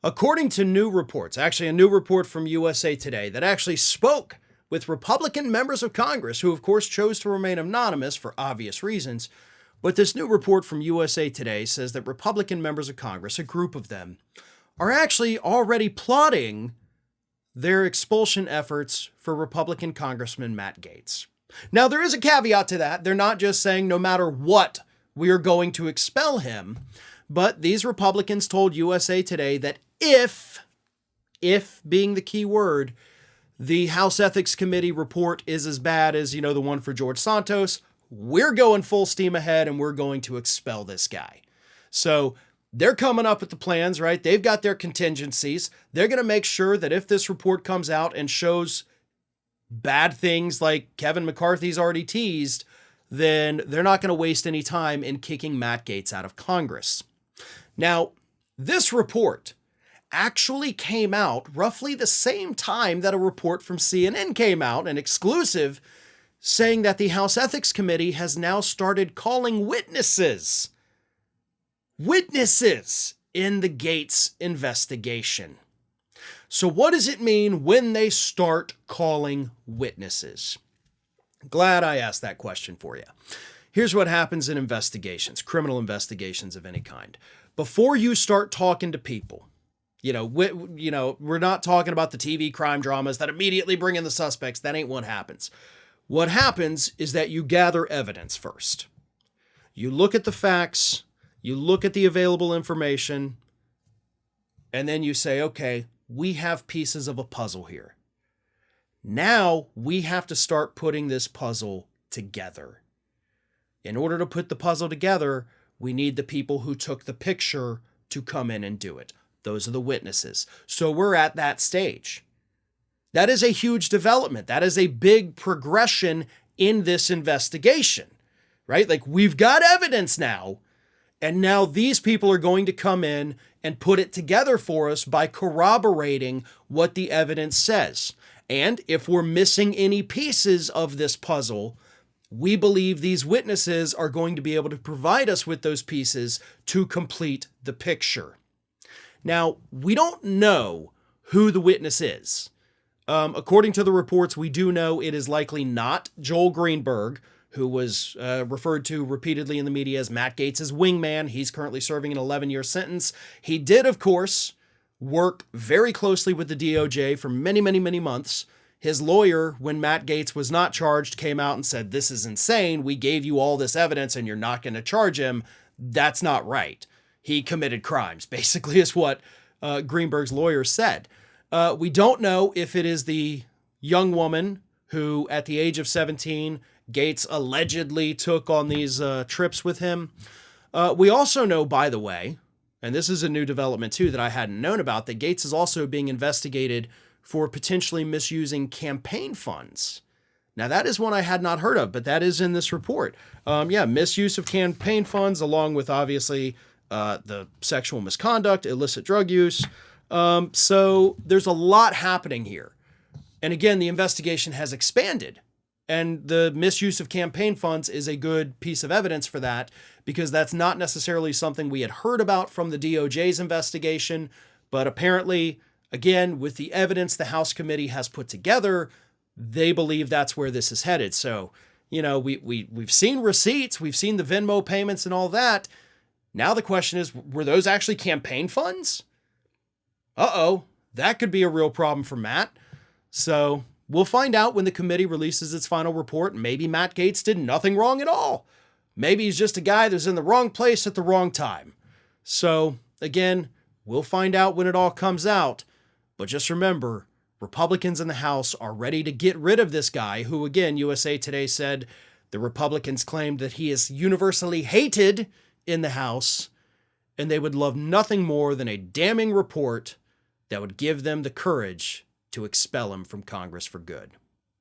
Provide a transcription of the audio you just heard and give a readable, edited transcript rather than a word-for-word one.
According to new reports, actually a new report from USA Today that actually spoke with Republican members of Congress, who of course chose to remain anonymous for obvious reasons, but this new report from USA Today says that Republican members of Congress, a group of them, are actually already plotting their expulsion efforts for Republican Congressman Matt Gaetz. Now, there is a caveat to that. They're not just saying no matter what, we are going to expel him. But these Republicans told USA Today that if being the key word, the House Ethics Committee report is as bad as, the one for George Santos, we're going full steam ahead and we're going to expel this guy. So they're coming up with the plans, right? They've got their contingencies. They're going to make sure that if this report comes out and shows bad things like Kevin McCarthy's already teased, then they're not going to waste any time in kicking Matt Gaetz out of Congress. Now, this report actually came out roughly the same time that a report from CNN came out, an exclusive, saying that the House Ethics Committee has now started calling witnesses in the Gaetz investigation. So what does it mean when they start calling witnesses? Glad I asked that question for you. Here's what happens in investigations, criminal investigations of any kind. Before you start talking to people, we're not talking about the TV crime dramas that immediately bring in the suspects. That ain't what happens. What happens is that you gather evidence first. You look at the facts, you look at the available information, and then you say, okay, we have pieces of a puzzle here. Now we have to start putting this puzzle together. In order to put the puzzle together, we need the people who took the picture to come in and do it. Those are the witnesses. So we're at that stage. That is a huge development. That is a big progression in this investigation, right? Like, we've got evidence now, and now these people are going to come in and put it together for us by corroborating what the evidence says. And if we're missing any pieces of this puzzle, we believe these witnesses are going to be able to provide us with those pieces to complete the picture. Now, we don't know who the witness is. According to the reports, we do know it is likely not Joel Greenberg, who was referred to repeatedly in the media as Matt Gaetz' wingman. He's currently serving an 11-year sentence. He did, of course, work very closely with the DOJ for many, many, many months. His lawyer, when Matt Gaetz was not charged, came out and said, "This is insane. We gave you all this evidence and you're not going to charge him. That's not right. He committed crimes," basically is what Greenberg's lawyer said. We don't know if it is the young woman who, at the age of 17, Gaetz allegedly took on these trips with him. We also know, by the way, and this is a new development too that I hadn't known about, that Gaetz is also being investigated for potentially misusing campaign funds. Now, that is one I had not heard of, but that is in this report. Misuse of campaign funds, along with, obviously, the sexual misconduct, illicit drug use. So there's a lot happening here. And again, the investigation has expanded. And the misuse of campaign funds is a good piece of evidence for that, because that's not necessarily something we had heard about from the DOJ's investigation. But apparently, again, with the evidence the House committee has put together, they believe that's where this is headed. So, we've seen receipts, we've seen the Venmo payments and all that. Now the question is, were those actually campaign funds? That could be a real problem for Matt. So we'll find out when the committee releases its final report. Maybe Matt Gaetz did nothing wrong at all. Maybe he's just a guy that's in the wrong place at the wrong time. So again, we'll find out when it all comes out. But just remember, Republicans in the House are ready to get rid of this guy who, again, USA Today said the Republicans claimed that he is universally hated in the House, and they would love nothing more than a damning report that would give them the courage to expel him from Congress for good.